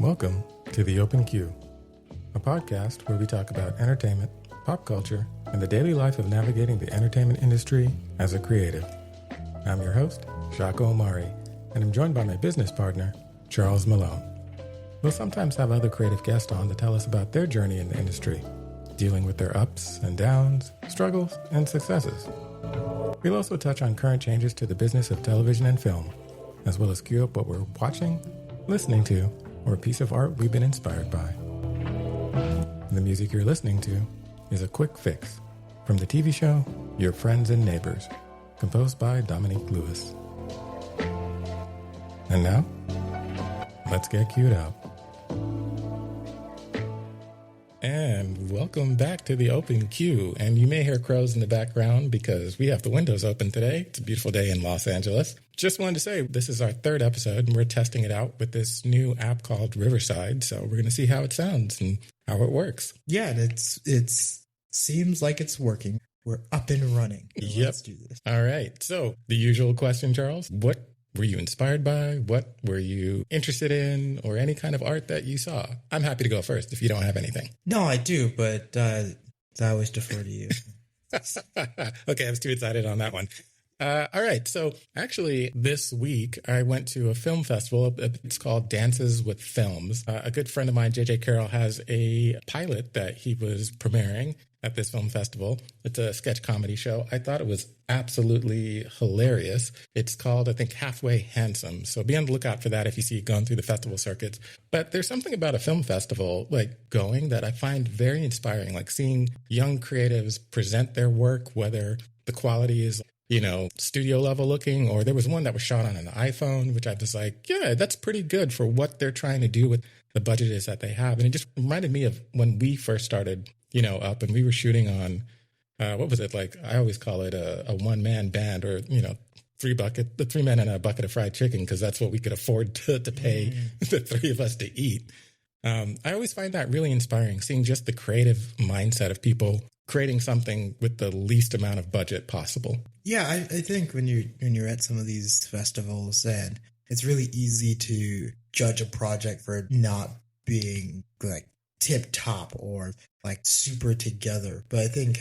Welcome to The Open Queue, a podcast where we talk about entertainment, pop culture, and the daily life of navigating the entertainment industry as a creative. I'm your host, Shaka Omari, and I'm joined by my business partner, Charles Malone. We'll sometimes have other creative guests on to tell us about their journey in the industry, dealing with their ups and downs, struggles, and successes. We'll also touch on current changes to the business of television and film, as well as queue up what we're watching, listening to, or a piece of art we've been inspired by. The music you're listening to is A Quick Fix from the TV show Your Friends and Neighbors, composed by Dominique Lewis. And now, let's get queued up. And welcome back to the Open Queue. And you may hear crows in the background because we have the windows open today. It's a beautiful day in Los Angeles. Just wanted to say this is our third episode and we're testing it out with this new app called Riverside. So we're going to see how it sounds and how it works. Yeah, and it seems like it's working. We're up and running. So yep. Let's do this. All right. So the usual question, Charles, what were you inspired by? What were you interested in, or any kind of art that you saw? I'm happy to go first if you don't have anything. No, I do, but I always defer to you. Okay, I was too excited on that one. All right. So actually this week I went to a film festival. It's called Dances with Films. A good friend of mine, JJ Carroll, has a pilot that he was premiering at this film festival. It's a sketch comedy show. I thought it was absolutely hilarious. It's called, I think, Halfway Handsome. So be on the lookout for that if you see it going through the festival circuits. But there's something about a film festival like going that I find very inspiring, like seeing young creatives present their work, whether the quality is, you know, studio level looking, or there was one that was shot on an iPhone, which I was like, yeah, that's pretty good for what they're trying to do with the budget is that they have. And it just reminded me of when we first started, you know, up and we were shooting on, what was it? Like, I always call it a one-man band, or, you know, the 3 men and a bucket of fried chicken, because that's what we could afford to pay the three of us to eat. I always find that really inspiring, seeing just the creative mindset of people creating something with the least amount of budget possible. Yeah, I think when you're at some of these festivals, and it's really easy to judge a project for not being like tip top or like super together. But I think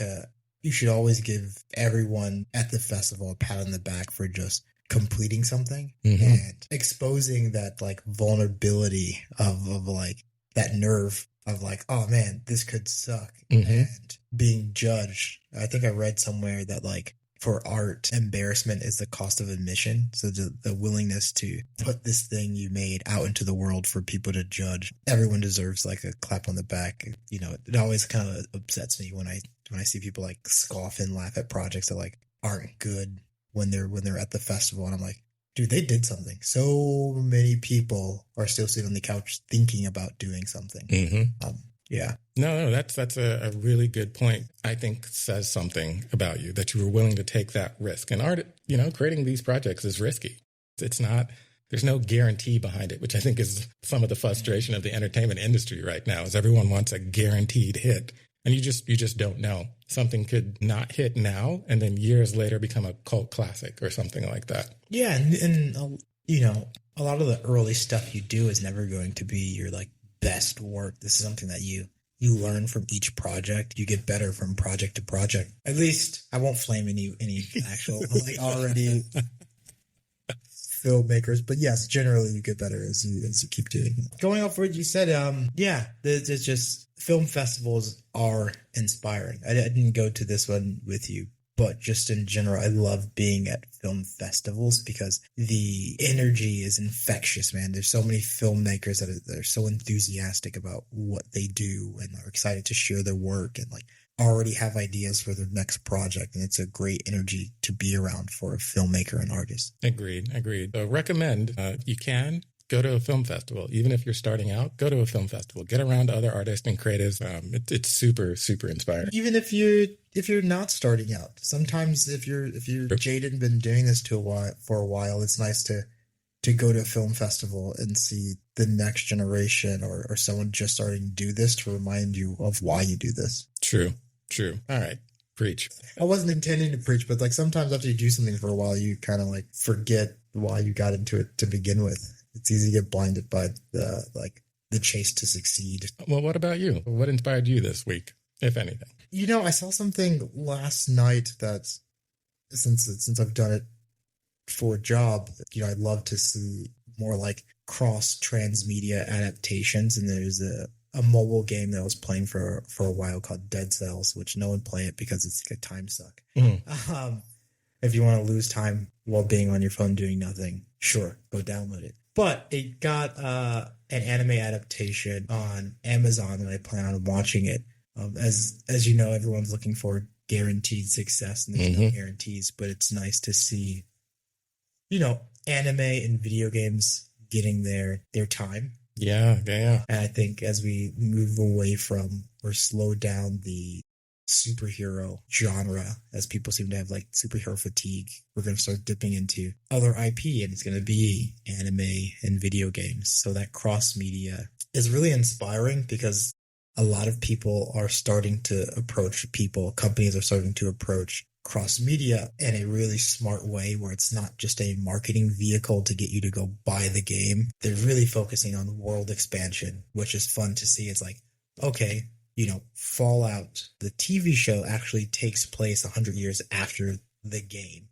you should always give everyone at the festival a pat on the back for just completing something and exposing that like vulnerability of like that nerve of like, oh man, this could suck, and being judged. I think I read somewhere that like for art, embarrassment is the cost of admission. So the willingness to put this thing you made out into the world for people to judge. Everyone deserves like a clap on the back. You know, it always kind of upsets me when I see people like scoff and laugh at projects that like aren't good when they're at the festival. And I'm like, dude, they did something. So many people are still sitting on the couch thinking about doing something. Yeah. No, that's a really good point. I think says something about you, that you were willing to take that risk. And art, you know, creating these projects is risky. It's not, there's no guarantee behind it, which I think is some of the frustration of the entertainment industry right now, is everyone wants a guaranteed hit. And you just don't know. Something could not hit now and then years later become a cult classic or something like that. Yeah. And you know, a lot of the early stuff you do is never going to be your like best work. This is something that you learn from each project. You get better from project to project. At least I won't flame any actual like already filmmakers, but yes, generally you get better as you keep doing it. Going off what you said, it's just film festivals are inspiring. I didn't go to this one with you, but just in general, I love being at film festivals because the energy is infectious, man. There's so many filmmakers that are so enthusiastic about what they do and are excited to share their work and like already have ideas for their next project. And it's a great energy to be around for a filmmaker and artist. Agreed. So recommend, you can go to a film festival. Even if you're starting out, go to a film festival. Get around other artists and creatives. It's super, super inspiring. Even if you're not starting out, sometimes if you're jaded and been doing this for a while, it's nice to go to a film festival and see the next generation or someone just starting to do this to remind you of why you do this. True. All right. Preach. I wasn't intending to preach, but like sometimes after you do something for a while, you kind of like forget why you got into it to begin with. It's easy to get blinded by the the chase to succeed. Well, what about you? What inspired you this week, if anything? I saw something last night that since I've done it for a job, I'd love to see more like cross transmedia adaptations. And there's a mobile game that I was playing for a while called Dead Cells, which no one play it because it's like a time suck. If you want to lose time while being on your phone doing nothing, sure, go download it. But it got an anime adaptation on Amazon, and I plan on watching it. As you know, everyone's looking for guaranteed success, and there's no guarantees. But it's nice to see, anime and video games getting their time. Yeah. And I think as we move away from or slow down the superhero genre, as people seem to have like superhero fatigue, we're going to start dipping into other IP, and it's going to be anime and video games. So that cross media is really inspiring because a lot of people are starting to companies are starting to approach cross media in a really smart way, where it's not just a marketing vehicle to get you to go buy the game. They're really focusing on world expansion, which is fun to see. It's like, okay, Fallout, the TV show, actually takes place 100 years after the game.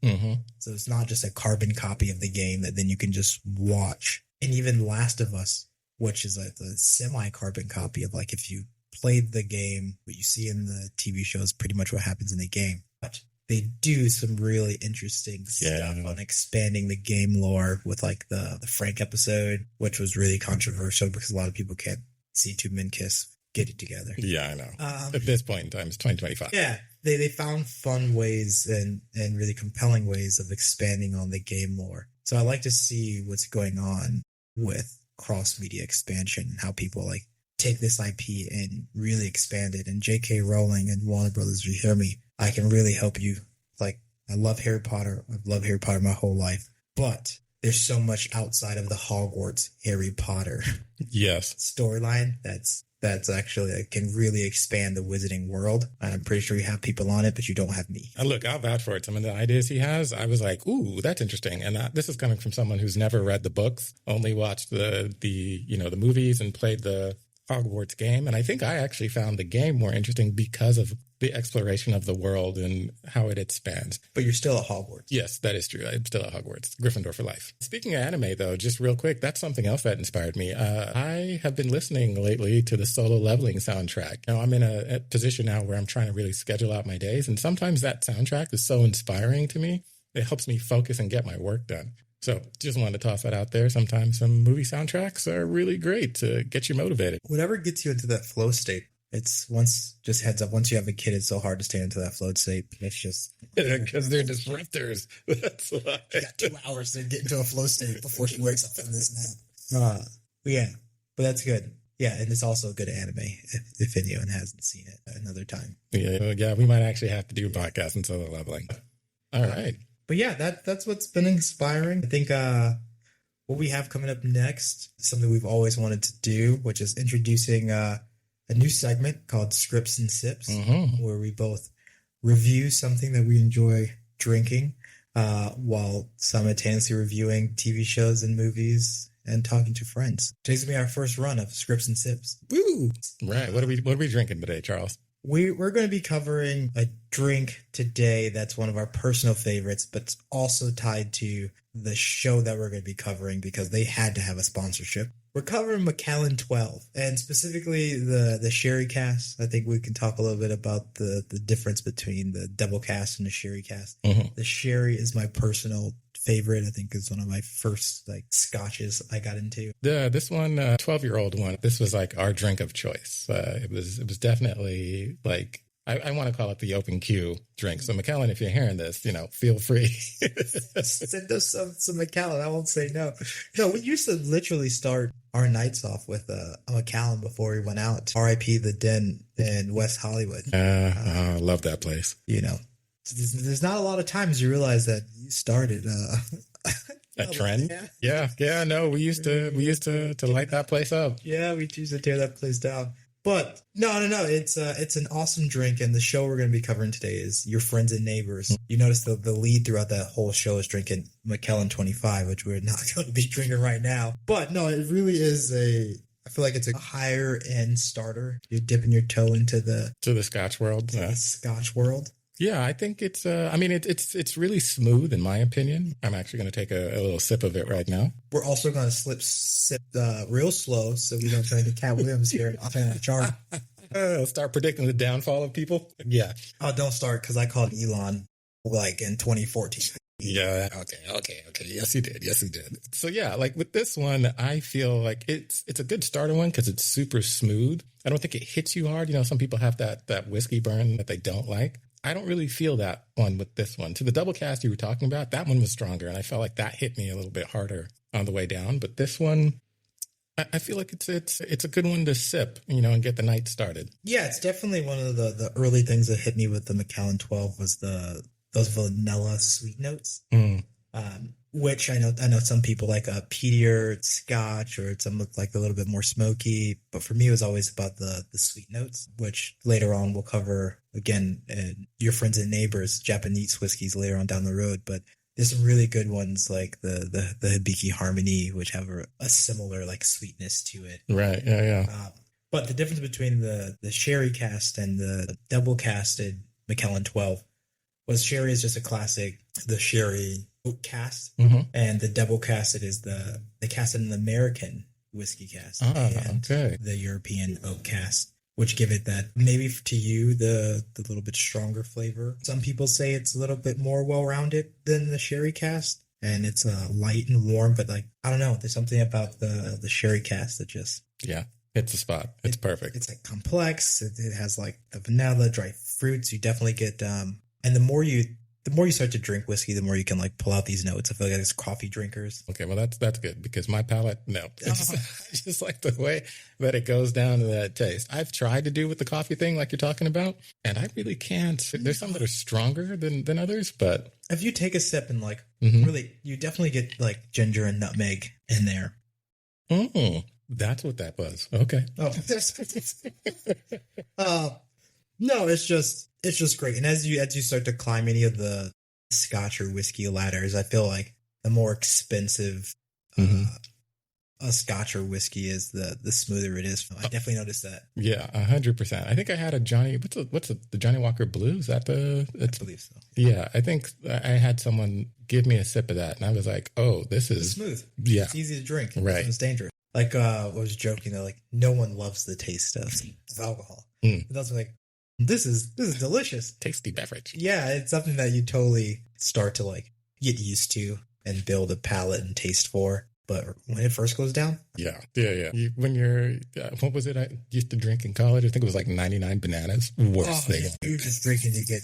So it's not just a carbon copy of the game that then you can just watch. And even Last of Us, which is like the semi-carbon copy of like if you played the game, what you see in the TV show is pretty much what happens in the game. But they do some really interesting stuff on expanding the game lore with like the Frank episode, which was really controversial because a lot of people can't see two men kiss. Get it together. Yeah, I know. At this point in time, it's 2025. Yeah, they found fun ways and really compelling ways of expanding on the game lore. So I like to see what's going on with cross-media expansion and how people like take this IP and really expand it. And J.K. Rowling and Warner Brothers, if you hear me, I can really help you. Like, I love Harry Potter. I've loved Harry Potter my whole life. But there's so much outside of the Hogwarts Harry Potter storyline that's actually can really expand the wizarding world. And I'm pretty sure you have people on it, but you don't have me. Look, I'll vouch for it. Some of the ideas he has, I was like, ooh, that's interesting. And this is coming from someone who's never read the books, only watched the movies and played the Hogwarts game. And I think I actually found the game more interesting because of the exploration of the world and how it expands. But you're still at Hogwarts. Yes, that is true. I'm still at Hogwarts. Gryffindor for life. Speaking of anime, though, just real quick, that's something else that inspired me. I have been listening lately to the Solo Leveling soundtrack. Now, I'm in a position now where I'm trying to really schedule out my days. And sometimes that soundtrack is so inspiring to me. It helps me focus and get my work done. So just wanted to toss that out there. Sometimes some movie soundtracks are really great to get you motivated. Whatever gets you into that flow state. Just heads up, once you have a kid, it's so hard to stay into that flow state. It's just... Because they're disruptors. That's why. You got 2 hours to get into a flow state before she wakes up from this nap. Yeah, but that's good. Yeah, and it's also a good anime if anyone hasn't seen it another time. Yeah, we might actually have to do a podcast on Solo Leveling. All right. But yeah, that's what's been inspiring. I think what we have coming up next is something we've always wanted to do, which is introducing a new segment called Scripts and Sips, where we both review something that we enjoy drinking while simultaneously reviewing TV shows and movies and talking to friends. Today's going to be our first run of Scripts and Sips. Woo! Right. What are we drinking today, Charles? We're going to be covering a drink today that's one of our personal favorites, but it's also tied to the show that we're going to be covering because they had to have a sponsorship. We're covering Macallan 12, and specifically the sherry cast. I think we can talk a little bit about the difference between the double cast and the sherry cast. The sherry is my personal favorite. I think it's one of my first scotches I got into. This one, 12-year-old one, this was like our drink of choice. It was definitely like, I want to call it the open queue drink. So Macallan, if you're hearing this, feel free. Send us some Macallan. I won't say no. No, we used to literally start our nights off with a Macallan before we went out. R.I.P. the Den in West Hollywood. I love that place. There's not a lot of times you realize that you started a trend. Yeah. No, we used to light that place up. Yeah, we used to tear that place down. But no. It's an awesome drink, and the show we're going to be covering today is Your Friends and Neighbors. You notice the lead throughout that whole show is drinking Macallan 25, which we're not going to be drinking right now. But no, it really is I feel like it's a higher end starter. You're dipping your toe into To the Scotch world. the Scotch world. Yeah, I think it's. I mean, it's really smooth in my opinion. I'm actually going to take a little sip of it right now. We're also going to sip real slow so we don't turn into Cat Williams here off in the chart. Start predicting the downfall of people. Yeah. Oh, don't start because I called Elon like in 2014. Yeah. Okay. Yes, you did. So yeah, like with this one, I feel like it's a good starter one because it's super smooth. I don't think it hits you hard. You know, some people have that whiskey burn that they don't like. I don't really feel that one with this one. To the double cast you were talking about, that one was stronger, and I felt like that hit me a little bit harder on the way down. But this one, I feel like it's a good one to sip, you know, and get the night started. Yeah, it's definitely one of the early things that hit me with the Macallan 12 was those vanilla sweet notes, which I know some people like a peatier Scotch or some look like a little bit more smoky, but for me it was always about the sweet notes, which later on we'll cover again in Your Friends and Neighbors Japanese whiskeys later on down the road. But there's some really good ones like the Hibiki Harmony, which have a similar like sweetness to it. Right. Yeah. But the difference between the sherry cast and the double casted Macallan 12 was sherry is just a classic, the sherry oak cast, and the double casted is the casted in the American whiskey cast and the European oak cast, which give it that maybe to you the little bit stronger flavor. Some people say it's a little bit more well-rounded than the sherry cast, and it's light and warm, but like I don't know, there's something about the sherry cast that just it's a spot. It's perfect. It's like complex. It has like the vanilla, dry fruits. You definitely get and the more you start to drink whiskey, the more you can like pull out these notes. I feel like it's coffee drinkers. Okay, well that's good because my palate, no, I just like the way that it goes down to that taste. I've tried to do with the coffee thing, like you're talking about, and I really can't. There's some that are stronger than others, but if you take a sip and like really, you definitely get like ginger and nutmeg in there. That's what that was. Okay. No, it's just great. And as you start to climb any of the Scotch or whiskey ladders, I feel like the more expensive a Scotch or whiskey is, the smoother it is. I definitely noticed that. Yeah, 100%. I think I had a Johnny. What's the Johnny Walker Blue? Is that the? I believe so. Yeah, I think I had someone give me a sip of that, and I was like, "Oh, this is smooth. Yeah, it's easy to drink. Right, it's dangerous." Like I was joking that like no one loves the taste of alcohol. But that's like. This is delicious. Tasty beverage. Yeah, it's something that you totally start to like get used to and build a palate and taste for. But when it first goes down, yeah. When you're, what was it I used to drink in college? I think it was like 99 bananas. Worst thing. You're just drinking to get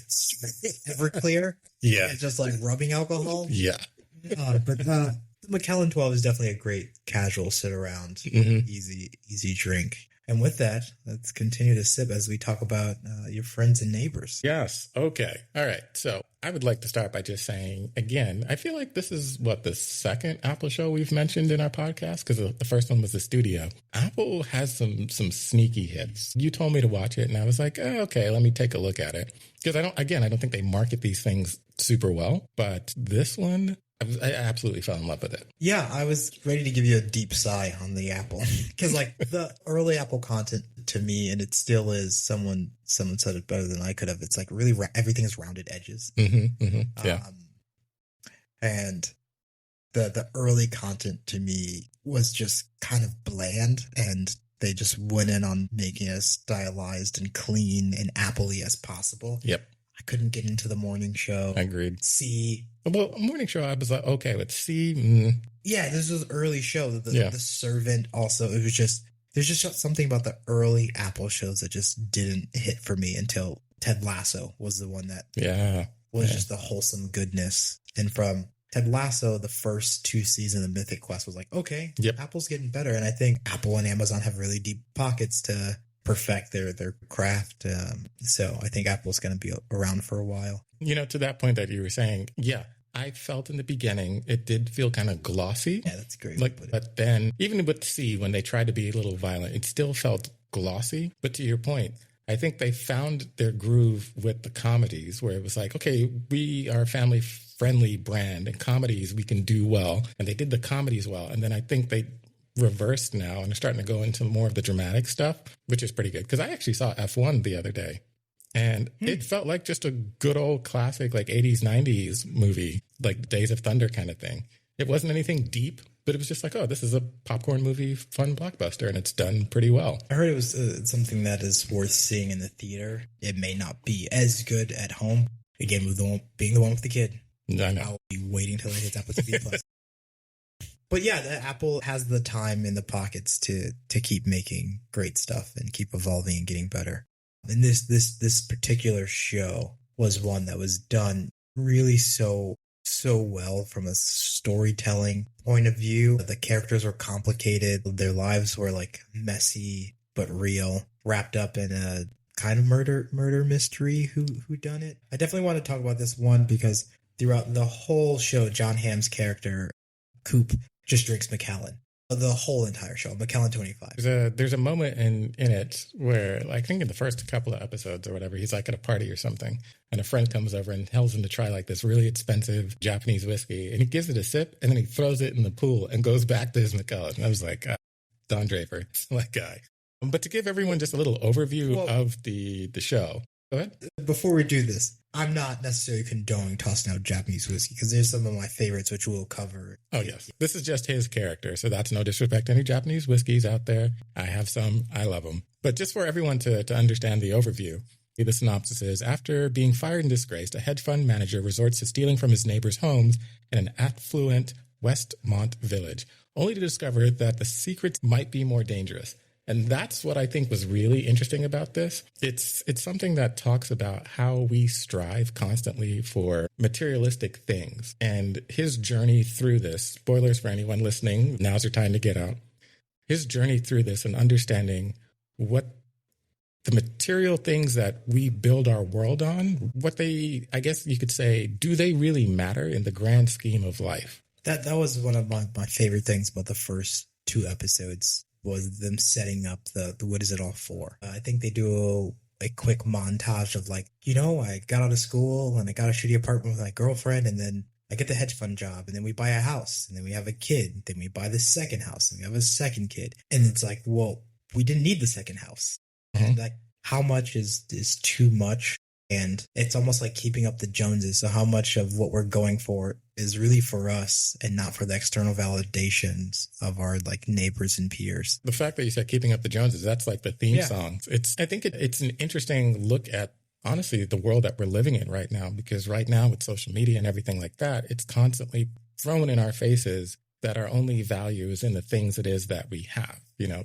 Everclear. Yeah, it's just like rubbing alcohol. Yeah, but the Macallan 12 is definitely a great casual sit around, easy drink. And with that, let's continue to sip as we talk about Your Friends and Neighbors. Yes. Okay. All right. So I would like to start by just saying, again, I feel like this is the second Apple show we've mentioned in our podcast, because the first one was the studio. Apple has some sneaky hits. You told me to watch it, and I was like, okay, let me take a look at it. Because I don't think they market these things super well. But this one, I absolutely fell in love with it. Yeah, I was ready to give you a deep sigh on the Apple because like the early Apple content to me, and it still is. Someone said it better than I could have. It's like really everything is rounded edges. Yeah, and the early content to me was just kind of bland, and they just went in on making it as stylized and clean and Apple-y as possible. Yep. I couldn't get into the morning show. Agreed. C. Well, morning show, I was like, okay, with C. Yeah, this was early show. The Servant also, it was just, there's just something about the early Apple shows that just didn't hit for me until Ted Lasso was the one that was just the wholesome goodness. And from Ted Lasso, the first 2 seasons of Mythic Quest was like, okay, Apple's getting better. And I think Apple and Amazon have really deep pockets to perfect their craft. So I think Apple's going to be around for a while. You know, to that point that you were saying, I felt in the beginning it did feel kind of glossy. Yeah, that's great. But then even with C, when they tried to be a little violent, it still felt glossy. But to your point, I think they found their groove with the comedies where it was like, okay, we are a family-friendly brand and comedies we can do well. And they did the comedies well. And then I think they reversed now and are starting to go into more of the dramatic stuff, which is pretty good. Because I actually saw F1 the other day, and it felt like just a good old classic, like 80s, 90s movie, like Days of Thunder kind of thing. It wasn't anything deep, but it was just like, oh, this is a popcorn movie, fun blockbuster, and it's done pretty well. I heard it was something that is worth seeing in the theater. It may not be as good at home. Again, with being the one with the kid. I know. I'll be waiting till it hits Apple TV Plus. But yeah, Apple has the time in the pockets to keep making great stuff and keep evolving and getting better. And this particular show was one that was done really so well from a storytelling point of view. The characters were complicated. Their lives were like messy but real, wrapped up in a kind of murder mystery. Who done it? I definitely want to talk about this one because throughout the whole show, John Hamm's character, Coop, just drinks Macallan. The whole entire show, Macallan 25. There's a moment in it where, like, I think in the first couple of episodes or whatever, he's like at a party or something, and a friend comes over and tells him to try like this really expensive Japanese whiskey, and he gives it a sip, and then he throws it in the pool and goes back to his Macallan. And I was like, Don Draper, that guy. But to give everyone just a little overview of the show. Go ahead. Before we do this, I'm not necessarily condoning tossing out Japanese whiskey because there's some of my favorites which we'll cover. Oh, yes. This is just his character, so that's no disrespect to any Japanese whiskeys out there. I have some. I love them. But just for everyone to understand the overview, the synopsis is, after being fired and disgraced, a hedge fund manager resorts to stealing from his neighbors' homes in an affluent Westmont village, only to discover that the secrets might be more dangerous. And that's what I think was really interesting about this. It's something that talks about how we strive constantly for materialistic things. And his journey through this, spoilers for anyone listening, now's your time to get out. His journey through this and understanding what the material things that we build our world on, what they, I guess you could say, do they really matter in the grand scheme of life? That was one of my favorite things about the first 2 episodes. Was them setting up the what is it all for? I think they do a quick montage of like, I got out of school and I got a shitty apartment with my girlfriend, and then I get the hedge fund job, and then we buy a house, and then we have a kid, then we buy the second house, and we have a second kid. And it's like, well, we didn't need the second house. Mm-hmm. And like, how much is too much? And it's almost like keeping up the Joneses. So how much of what we're going for is really for us and not for the external validations of our like neighbors and peers. The fact that you said keeping up the Joneses, that's like the theme song. I think it's an interesting look at, honestly, the world that we're living in right now, because right now with social media and everything like that, it's constantly thrown in our faces that our only value is in the things it is that we have.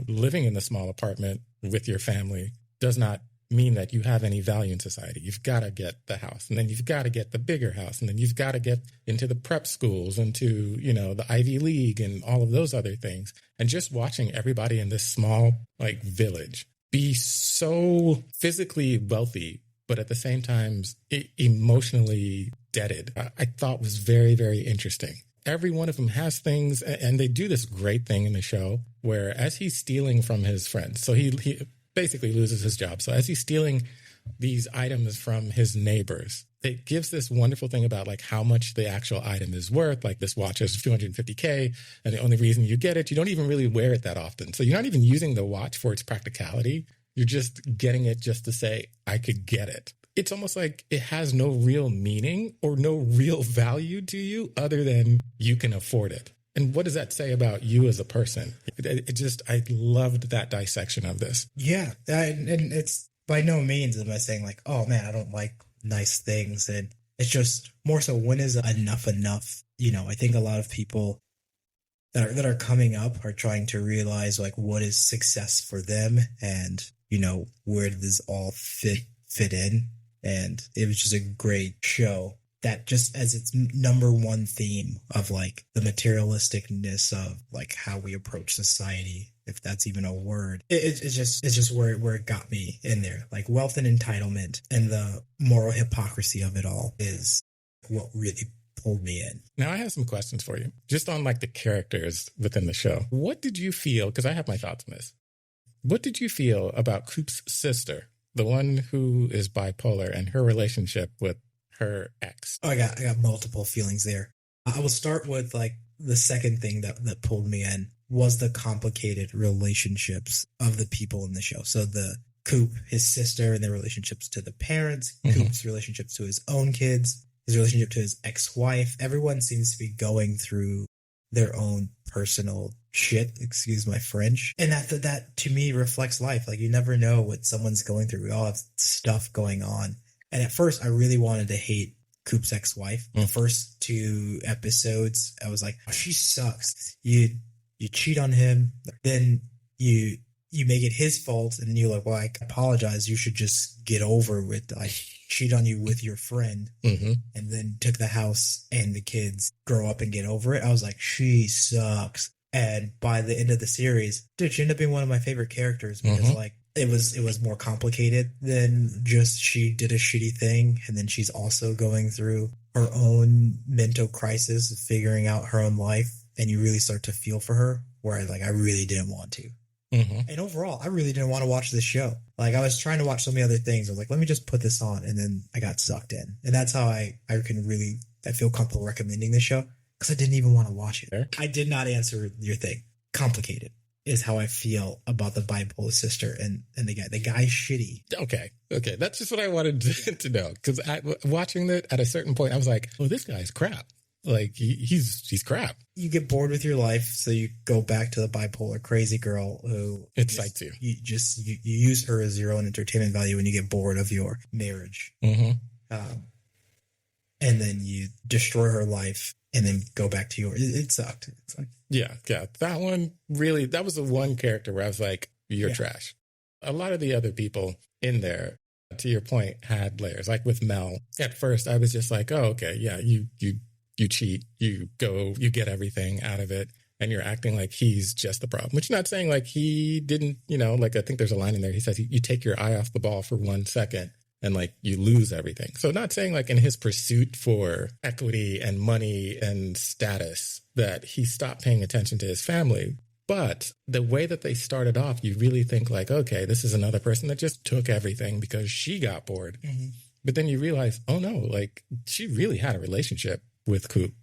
Living in the small apartment with your family does not mean that you have any value in society. You've got to get the house, and then you've got to get the bigger house, and then you've got to get into the prep schools, into, the Ivy League and all of those other things. And just watching everybody in this small, like, village be so physically wealthy, but at the same time, emotionally debted, I thought was very, very interesting. Every one of them has things, and they do this great thing in the show where as he's stealing from his friends, so he basically loses his job. So as he's stealing these items from his neighbors, it gives this wonderful thing about like how much the actual item is worth. Like this watch is $250K, and the only reason you get it, you don't even really wear it that often. So you're not even using the watch for its practicality. You're just getting it just to say, I could get it. It's almost like it has no real meaning or no real value to you other than you can afford it. And what does that say about you as a person? I loved that dissection of this. Yeah. And it's by no means am I saying like, oh man, I don't like nice things. And it's just more so, when is enough enough? I think a lot of people that are coming up are trying to realize like what is success for them, and, where does this all fit in? And it was just a great show. That just as its number one theme of like the materialisticness of like how we approach society, if that's even a word, it's just where it got me in there. Like wealth and entitlement and the moral hypocrisy of it all is what really pulled me in. Now I have some questions for you, just on like the characters within the show. What did you feel? Because I have my thoughts on this. What did you feel about Coop's sister, the one who is bipolar, and her relationship with her ex? Oh, I got multiple feelings there. I will start with like the second thing that pulled me in was the complicated relationships of the people in the show. So the Coop, his sister, and their relationships to the parents, Coop's relationships to his own kids, his relationship to his ex-wife. Everyone seems to be going through their own personal shit, excuse my French. And that to me reflects life. Like, you never know what someone's going through. We all have stuff going on. And at first I really wanted to hate Coop's ex-wife. The first 2 episodes, I was like, oh, she sucks. You cheat on him, then you make it his fault, and then you're like, well, I apologize. You should just get over with, I cheat on you with your friend, and then took the house and the kids, grow up and get over it. I was like, she sucks. And by the end of the series, dude, she ended up being one of my favorite characters because like it was more complicated than just she did a shitty thing, and then she's also going through her own mental crisis of figuring out her own life, and you really start to feel for her, where I really didn't want to. And overall, I really didn't want to watch this show. Like, I was trying to watch so many other things. I was like, let me just put this on. And then I got sucked in. And that's how I feel comfortable recommending this show, because I didn't even want to watch it. Fair. I did not answer your thing. Complicated is how I feel about the bipolar sister and the guy. The guy's shitty. Okay. That's just what I wanted to know. Because watching it at a certain point, I was like, oh, this guy's crap. Like, he's crap. You get bored with your life, so you go back to the bipolar crazy girl who excites you. You use her as your own entertainment value when you get bored of your marriage. And then you destroy her life and then go back to yours. It sucked. Yeah. That one really, that was the one character where I was like, you're trash. A lot of the other people in there, to your point, had layers. Like with Mel, at first I was just like, oh, okay, yeah, you cheat, you get everything out of it, and you're acting like he's just the problem. Which, not saying like he didn't, like, I think there's a line in there. He says you take your eye off the ball for 1 second and like you lose everything. So not saying like in his pursuit for equity and money and status that he stopped paying attention to his family. But the way that they started off, you really think like, okay, this is another person that just took everything because she got bored. But then you realize, oh no, like she really had a relationship with Coop.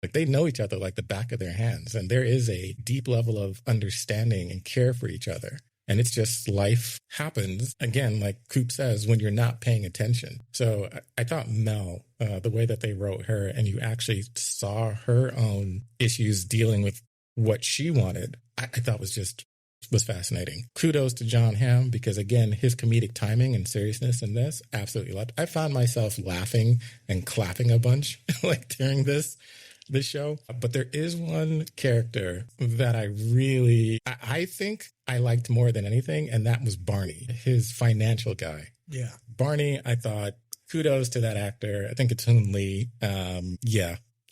Like, they know each other like the back of their hands, and there is a deep level of understanding and care for each other. And it's just, life happens, again, like Coop says, when you're not paying attention. So I thought Mel, the way that they wrote her, and you actually saw her own issues dealing with what she wanted, I thought was fascinating. Kudos to John Hamm, because again, his comedic timing and seriousness in this, absolutely loved. I found myself laughing and clapping a bunch like during this show. But there is one character that I think I liked more than anything, and that was Barney, his financial guy. Yeah. Barney, I thought, kudos to that actor. I think it's Hoon Lee.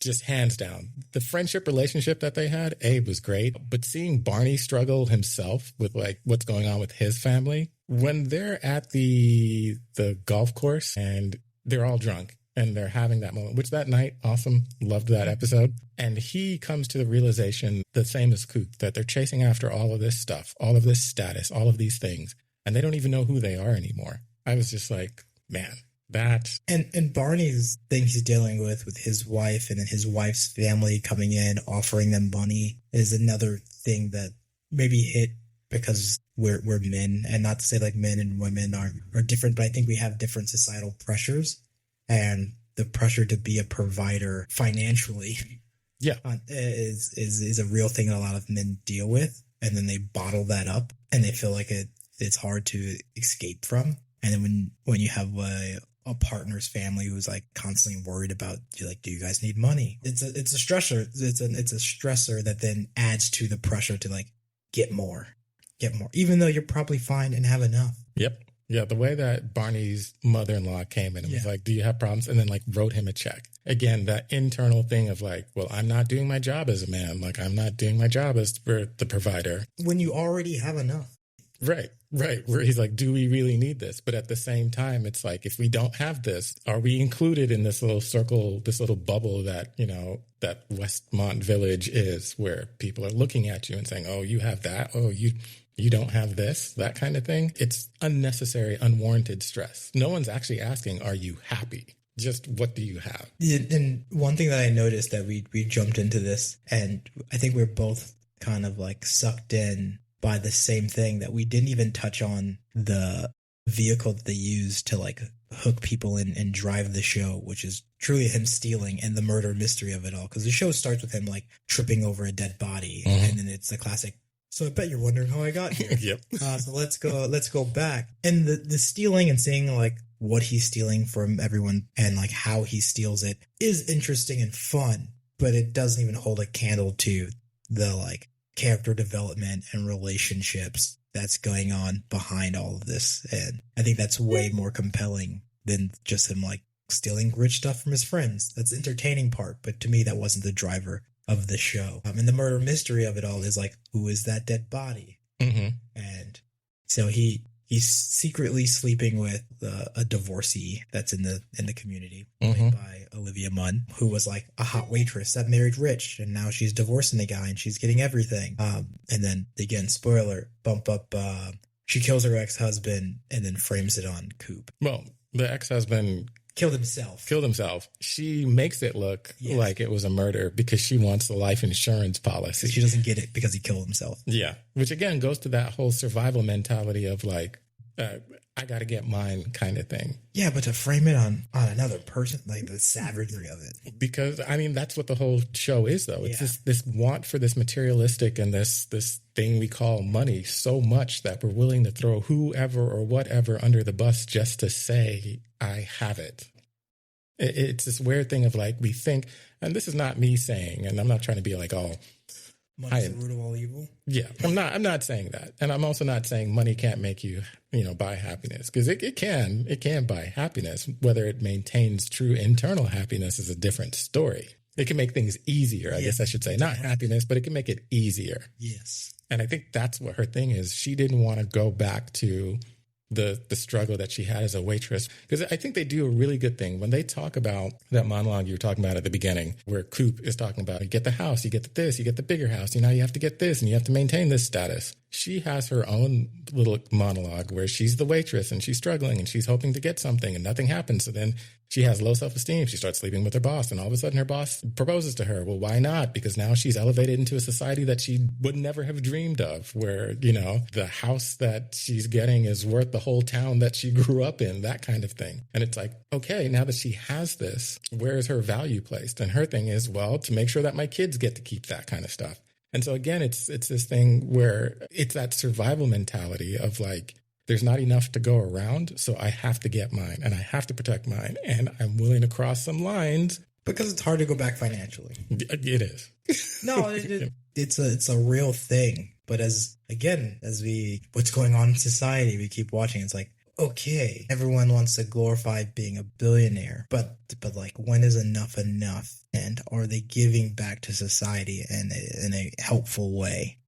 Just hands down. The friendship relationship that they had, Abe was great. But seeing Barney struggle himself with like what's going on with his family, when they're at the golf course and they're all drunk and they're having that moment, which that night, awesome, loved that episode. And he comes to the realization, the same as Coop, that they're chasing after all of this stuff, all of this status, all of these things, and they don't even know who they are anymore. I was just like, man. And Barney's thing he's dealing with his wife and then his wife's family coming in, offering them money, is another thing that maybe hit because we're men, and not to say like men and women are different, but I think we have different societal pressures, and the pressure to be a provider financially is a real thing that a lot of men deal with, and then they bottle that up and they feel like it's hard to escape from. And then when you have a partner's family who's like constantly worried about, do you guys need money? It's a stressor. It's a stressor that then adds to the pressure to like get more, even though you're probably fine and have enough. Yep. Yeah. The way that Barney's mother-in-law came in and was like, do you have problems? And then like wrote him a check. Again, that internal thing of like, well, I'm not doing my job as a man. Like, I'm not doing my job as the provider. When you already have enough. Right. Where he's like, do we really need this? But at the same time, it's like, if we don't have this, are we included in this little circle, this little bubble that, that Westmont Village is, where people are looking at you and saying, oh, you have that. Oh, you don't have this, that kind of thing. It's unnecessary, unwarranted stress. No one's actually asking, are you happy? Just what do you have? And one thing that I noticed that we jumped into this, and I think we're both kind of like sucked in by the same thing, that we didn't even touch on the vehicle that they use to like hook people in and drive the show, which is truly him stealing and the murder mystery of it all. Because the show starts with him like tripping over a dead body, and then it's the classic. So I bet you're wondering how I got here. Yep. So let's go back. And the stealing and seeing like what he's stealing from everyone and like how he steals it is interesting and fun, but it doesn't even hold a candle to the like character development and relationships that's going on behind all of this. And I think that's way more compelling than just him like stealing rich stuff from his friends. That's the entertaining part, but to me that wasn't the driver of the show. And the murder mystery of it all is like, who is that dead body? And so he's secretly sleeping with a divorcee that's in the community, played by Olivia Munn, who was like a hot waitress that married rich, and now she's divorcing the guy and she's getting everything. And then again, spoiler, bump up, she kills her ex-husband and then frames it on Coop. Well, the ex-husband killed himself. She makes it look like it was a murder because she wants the life insurance policy. She doesn't get it because he killed himself. Yeah. Which again goes to that whole survival mentality of like, I got to get mine kind of thing. Yeah, but to frame it on another person, like the savagery of it. Because I mean, that's what the whole show is though. It's this want for this materialistic and this thing we call money so much that we're willing to throw whoever or whatever under the bus just to say, I have it. It's this weird thing of like, we think, and this is not me saying, and I'm not trying to be like all money's the root of all evil. Yeah, I'm not saying that. And I'm also not saying money can't make you, buy happiness, because it can buy happiness. Whether it maintains true internal happiness is a different story. It can make things easier, I guess I should say. Not happiness, but it can make it easier. Yes. And I think that's what her thing is. She didn't want to go back to the struggle that she had as a waitress. Because I think they do a really good thing when they talk about that monologue you were talking about at the beginning, where Coop is talking about, you get the house, you get this, you get the bigger house, you have to get this and you have to maintain this status. She has her own little monologue where she's the waitress and she's struggling and she's hoping to get something and nothing happens. So then she has low self-esteem. She starts sleeping with her boss and all of a sudden her boss proposes to her. Well, why not? Because now she's elevated into a society that she would never have dreamed of, where, the house that she's getting is worth the whole town that she grew up in, that kind of thing. And it's like, okay, now that she has this, where is her value placed? And her thing is, well, to make sure that my kids get to keep that kind of stuff. And so again, it's this thing where it's that survival mentality of like, there's not enough to go around, so I have to get mine and I have to protect mine, and I'm willing to cross some lines. Because it's hard to go back financially. It is. No, it's a real thing. But what's going on in society, we keep watching. It's like, okay, everyone wants to glorify being a billionaire, but like, when is enough? And are they giving back to society in a helpful way?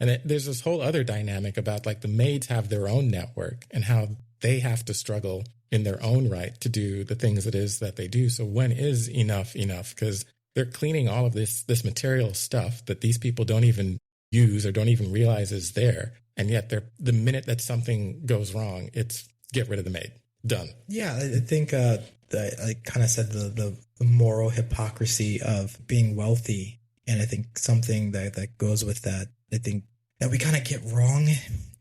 And there's this whole other dynamic about like the maids have their own network and how they have to struggle in their own right to do the things it is that they do. So when is enough? Because they're cleaning all of this material stuff that these people don't even use or don't even realize is there. And yet the minute that something goes wrong, it's get rid of the maid. Done. Yeah, I think I kind of said the moral hypocrisy of being wealthy. And I think something that goes with that, I think that we kind of get wrong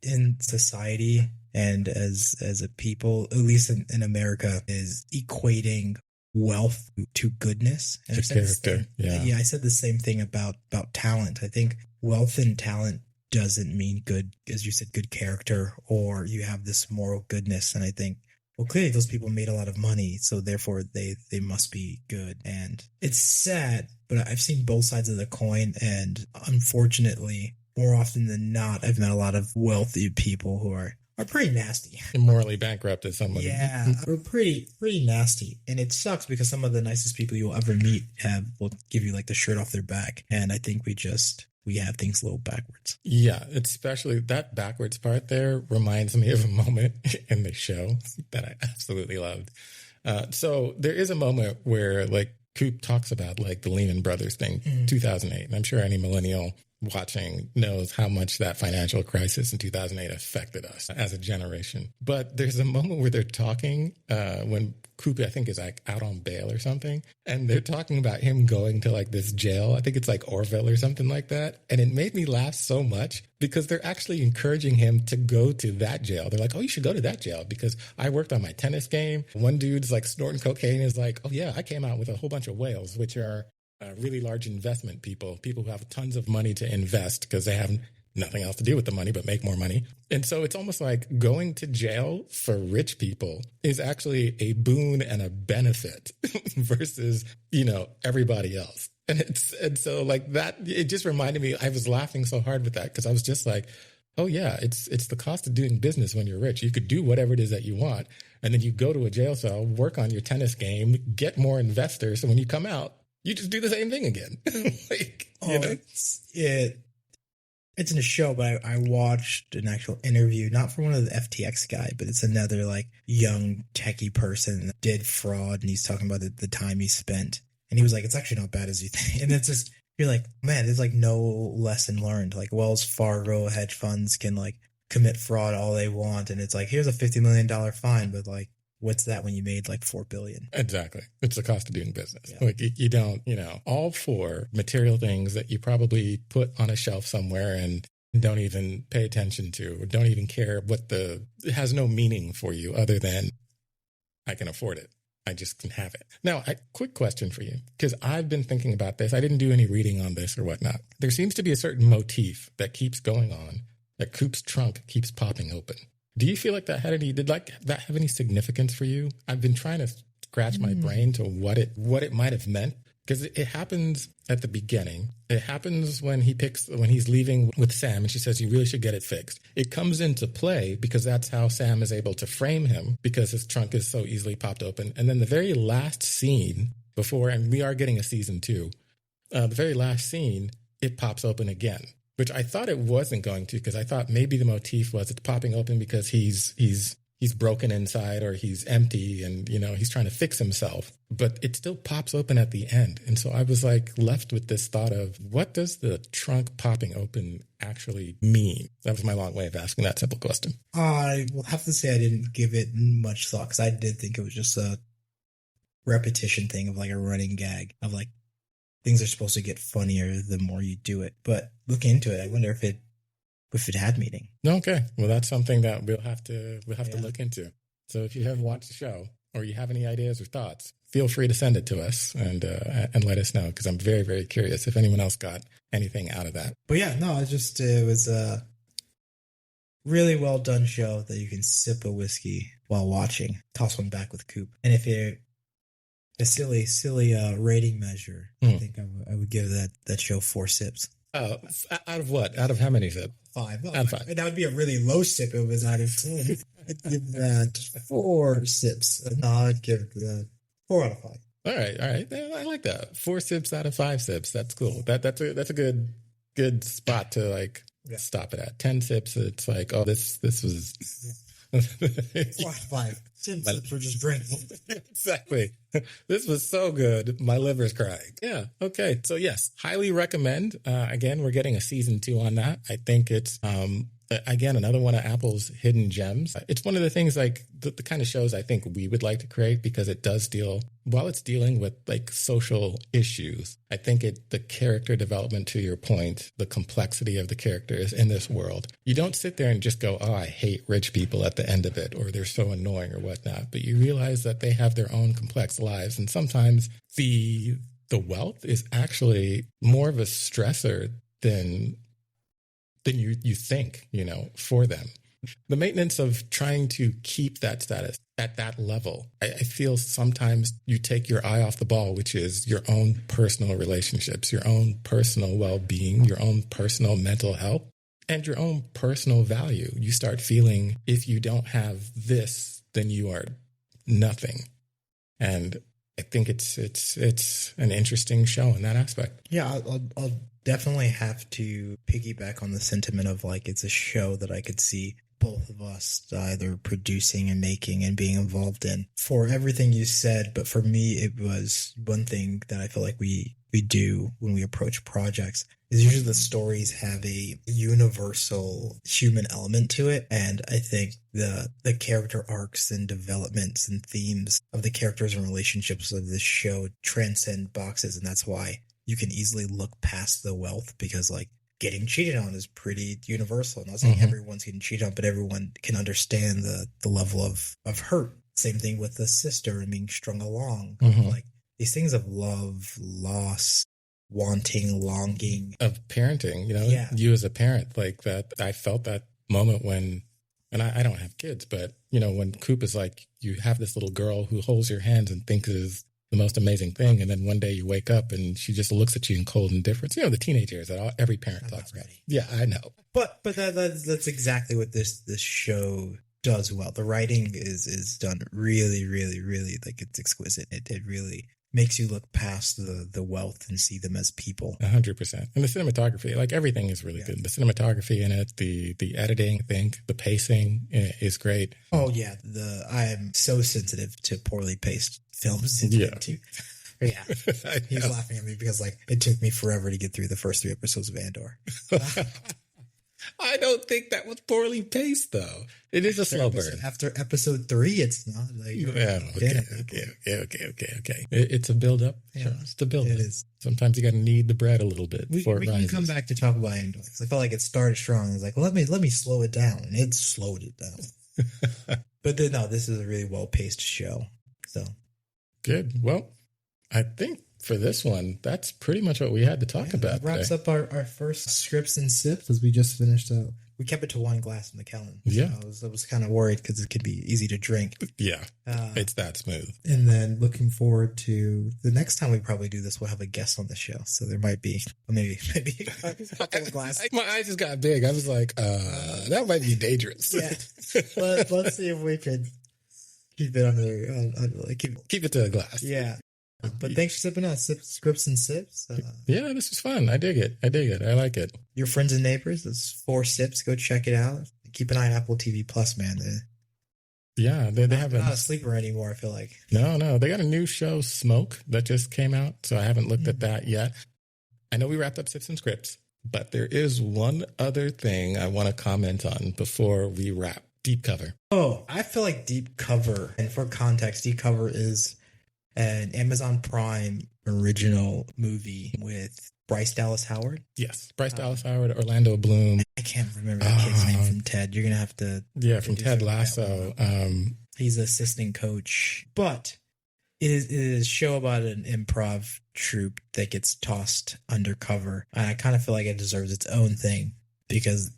in society and as a people, at least in America, is equating wealth to goodness. And character. I said the same thing about talent. I think wealth and talent doesn't mean good, as you said, good character, or you have this moral goodness. And I think, well, clearly those people made a lot of money, so therefore they must be good. And it's sad, but I've seen both sides of the coin. And unfortunately, more often than not, I've met a lot of wealthy people who are pretty nasty. Morally bankrupt as somebody. Yeah, are pretty nasty. And it sucks because some of the nicest people you'll ever meet will give you like the shirt off their back. And I think we have things a little backwards. Yeah, especially that backwards part there reminds me of a moment in the show that I absolutely loved. So there is a moment where like Coop talks about like the Lehman Brothers thing, 2008. And I'm sure any millennial watching knows how much that financial crisis in 2008 affected us as a generation. But there's a moment where they're talking when Coop, I think, is like out on bail or something. And they're talking about him going to like this jail. I think it's like Orville or something like that. And it made me laugh so much because they're actually encouraging him to go to that jail. They're like, oh, you should go to that jail because I worked on my tennis game. One dude's like snorting cocaine is like, oh, yeah, I came out with a whole bunch of whales, which are really large investment people who have tons of money to invest because they have nothing else to do with the money but make more money. And so it's almost like going to jail for rich people is actually a boon and a benefit versus, everybody else. And so like that, it just reminded me, I was laughing so hard with that because I was just like, oh yeah, it's the cost of doing business when you're rich. You could do whatever it is that you want. And then you go to a jail cell, work on your tennis game, get more investors. So when you come out, you just do the same thing again. It's in a show, but I watched an actual interview, not from one of the FTX guy, but it's another like young techie person that did fraud, and he's talking about the time he spent, and he was like, "It's actually not bad as you think." And it's just you're like, man, there's like no lesson learned. Like Wells Fargo hedge funds can like commit fraud all they want, and it's like here's a $50 million fine, but like, what's that when you made like $4 billion? Exactly. It's the cost of doing business. Yeah. Like you don't, all for material things that you probably put on a shelf somewhere and don't even pay attention to, or don't even care it has no meaning for you other than I can afford it. I just can have it. Now, quick question for you, because I've been thinking about this. I didn't do any reading on this or whatnot. There seems to be a certain motif that keeps going on, that Coop's trunk keeps popping open. Do you feel like that did that have any significance for you? I've been trying to scratch my brain to what it might have meant, because it happens at the beginning. It happens when he's leaving with Sam and she says, you really should get it fixed. It comes into play because that's how Sam is able to frame him, because his trunk is so easily popped open. And then the very last scene and we are getting a season 2, the very last scene, it pops open again. Which I thought it wasn't going to, because I thought maybe the motif was it's popping open because he's broken inside or he's empty and, he's trying to fix himself. But it still pops open at the end. And so I was like left with this thought of, what does the trunk popping open actually mean? That was my long way of asking that simple question. I will have to say I didn't give it much thought, because I did think it was just a repetition thing of like a running gag of like, things are supposed to get funnier the more you do it. But looking into it, I wonder if it had meaning. Okay. Well, that's something that we'll have to look into. So if you have watched the show or you have any ideas or thoughts, feel free to send it to us and let us know, because I'm very, very curious if anyone else got anything out of that. But yeah, no, it was a really well done show that you can sip a whiskey while watching. Toss one back with Coop. And if you're a silly rating measure, I think I would give that show 4 sips. Oh, out of what? Out of how many sips? 5. Out of 5. That would be a really low sip if it was out of 10. I'd give that 4 sips. No, I'd give that 4 out of 5. All right. I like that. 4 sips out of 5 sips. That's cool. That's a good spot to like stop it at. 10 sips, it's like, oh, this was... 4 out of 5. 10 sips were just drinking. Exactly. This was so good. My liver's crying. Yeah. Okay. So yes, highly recommend. Again, we're getting a season 2 on that. I think it's, again, another one of Apple's hidden gems. It's one of the things like the kind of shows I think we would like to create, because it does while it's dealing with like social issues, I think the character development, to your point, the complexity of the characters in this world, you don't sit there and just go, oh, I hate rich people at the end of it, or they're so annoying or whatnot. But you realize that they have their own complex lives. And sometimes the wealth is actually more of a stressor than you think, for them. The maintenance of trying to keep that status at that level, I feel sometimes you take your eye off the ball, which is your own personal relationships, your own personal well-being, your own personal mental health, and your own personal value. You start feeling if you don't have this, then you are nothing. And I think it's an interesting show in that aspect. Yeah, I'll definitely have to piggyback on the sentiment of like, it's a show that I could see both of us either producing and making and being involved in, for everything you said. But for me, it was one thing that I feel like we we do when we approach projects is usually the stories have a universal human element to it. And I think the character arcs and developments and themes of the characters and relationships of this show transcend boxes. And that's why you can easily look past the wealth, because like getting cheated on is pretty universal. I'm not saying everyone's getting cheated on, but everyone can understand the level of hurt. Same thing with the sister and being strung along. Like these things of love, loss, wanting, longing. Of parenting, you as a parent, like that. I felt that moment when, and I don't have kids, but, when Coop is like, you have this little girl who holds your hands and thinks is the most amazing thing. And then one day you wake up and she just looks at you in cold indifference. The teenage years that every parent talks about. Yeah, I know. But that's exactly what this show does well. The writing is done really, really, really, like, it's exquisite. It really makes you look past the wealth and see them as people. 100%. And the cinematography, like everything is really good. The cinematography in it, the editing, I think, the pacing is great. Oh yeah, I am so sensitive to poorly paced films. Yeah. He's laughing at me because like it took me forever to get through the first 3 episodes of Andor. I don't think that was poorly paced, though. It is a slow burn. After episode 3, it's not like... Okay. It's a build-up. Yeah, it's the build-up. It is. Sometimes you got to knead the bread a little bit before it rises. We can come back to talk about Andor. I felt like it started strong. It's like, let me slow it down. And it slowed it down. But then, no, this is a really well-paced show. So good. Well, I think for this one, that's pretty much what we had to talk about. That wraps up our first scripts and sips, as we just finished. We kept it to one glass of Macallan. Yeah. I was kind of worried because it could be easy to drink. Yeah. It's that smooth. And then looking forward to the next time we probably do this, we'll have a guest on the show. So there might be maybe a couple of glasses. My eyes just got big. I was like, that might be dangerous. Yeah. Let's see if we can keep it under, keep it to a glass. Yeah. But thanks for sipping us. Scripts and sips. Yeah, this was fun. I dig it. I like it. Your friends and neighbors. It's 4 sips. Go check it out. Keep an eye on Apple TV Plus, man. They have not a sleeper anymore, I feel like. No. They got a new show, Smoke, that just came out. So I haven't looked at that yet. I know we wrapped up Sips and Scripts, but there is one other thing I want to comment on before we wrap. Deep Cover. Oh, I feel like Deep Cover, and for context, Deep Cover is an Amazon Prime original movie with Bryce Dallas Howard. Yes, Bryce Dallas Howard, Orlando Bloom. I can't remember the kid's name from Ted. You're going to have to... Yeah, from Ted Lasso. He's an assistant coach. But it is a show about an improv troupe that gets tossed undercover. And I kind of feel like it deserves its own thing because...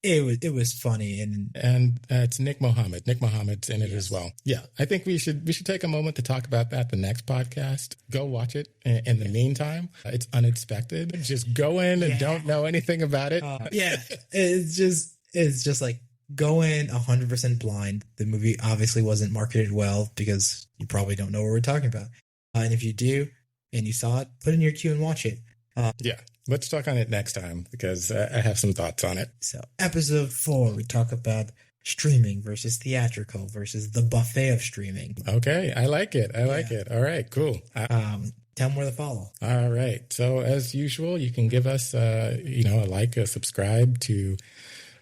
It was funny and it's Nick Mohammed. Nick Mohammed's in it as well. Yeah, I think we should take a moment to talk about that the next podcast. Go watch it. In the meantime, it's unexpected. Just go in and don't know anything about it. It's just like go in 100% blind. The movie obviously wasn't marketed well because you probably don't know what we're talking about. And if you do and you saw it, put it in your queue and watch it. Let's talk on it next time because I have some thoughts on it. So episode 4, we talk about streaming versus theatrical versus the buffet of streaming. Okay. I like it. All right, cool. Tell them where to follow. All right. So as usual, you can give us, a like, a subscribe to,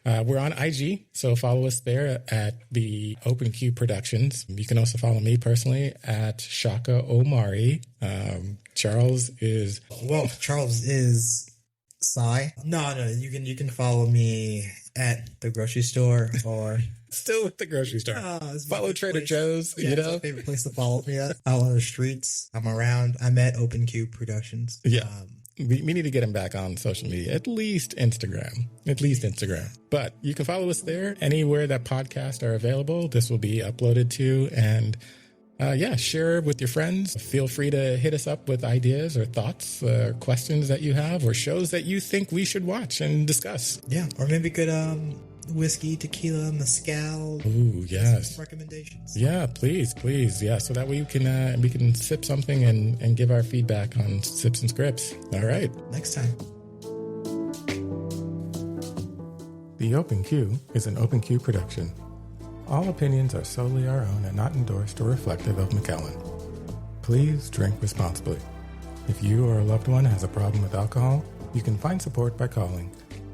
we're on IG. So follow us there at the Open Q Productions. You can also follow me personally at Shaka Omari. Charles is Sai. No, you can follow me at the grocery store or still at the grocery store. Follow Trader Joe's. It's my favorite place to follow me at. Out on the streets. I'm around. I'm at Open Q Productions. Yeah. We need to get him back on social media, at least Instagram. But you can follow us there anywhere that podcasts are available. This will be uploaded to, and share with your friends. Feel free to hit us up with ideas or thoughts or questions that you have or shows that you think we should watch and discuss. Yeah, or maybe good whiskey, tequila, mezcal. Ooh, yes. Recommendations. Yeah, please. Yeah, so that way we can sip something and give our feedback on Sips and Scripts. All right. Next time. The Open Q is an Open Q production. All opinions are solely our own and not endorsed or reflective of Macallan. Please drink responsibly. If you or a loved one has a problem with alcohol, you can find support by calling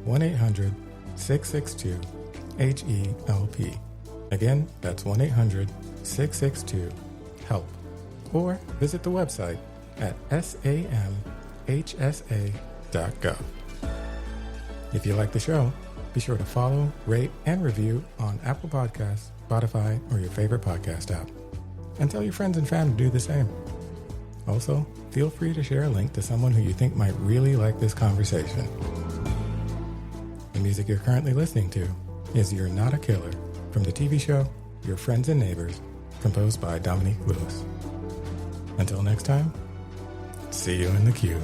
1-800-662-HELP. Again, that's 1-800-662-HELP. Or visit the website at samhsa.gov. If you like the show, be sure to follow, rate, and review on Apple Podcasts, Spotify, or your favorite podcast app. And tell your friends and family to do the same. Also, feel free to share a link to someone who you think might really like this conversation. The music you're currently listening to is You're Not a Killer from the TV show Your Friends and Neighbors, composed by Dominique Lewis. Until next time, see you in the queue.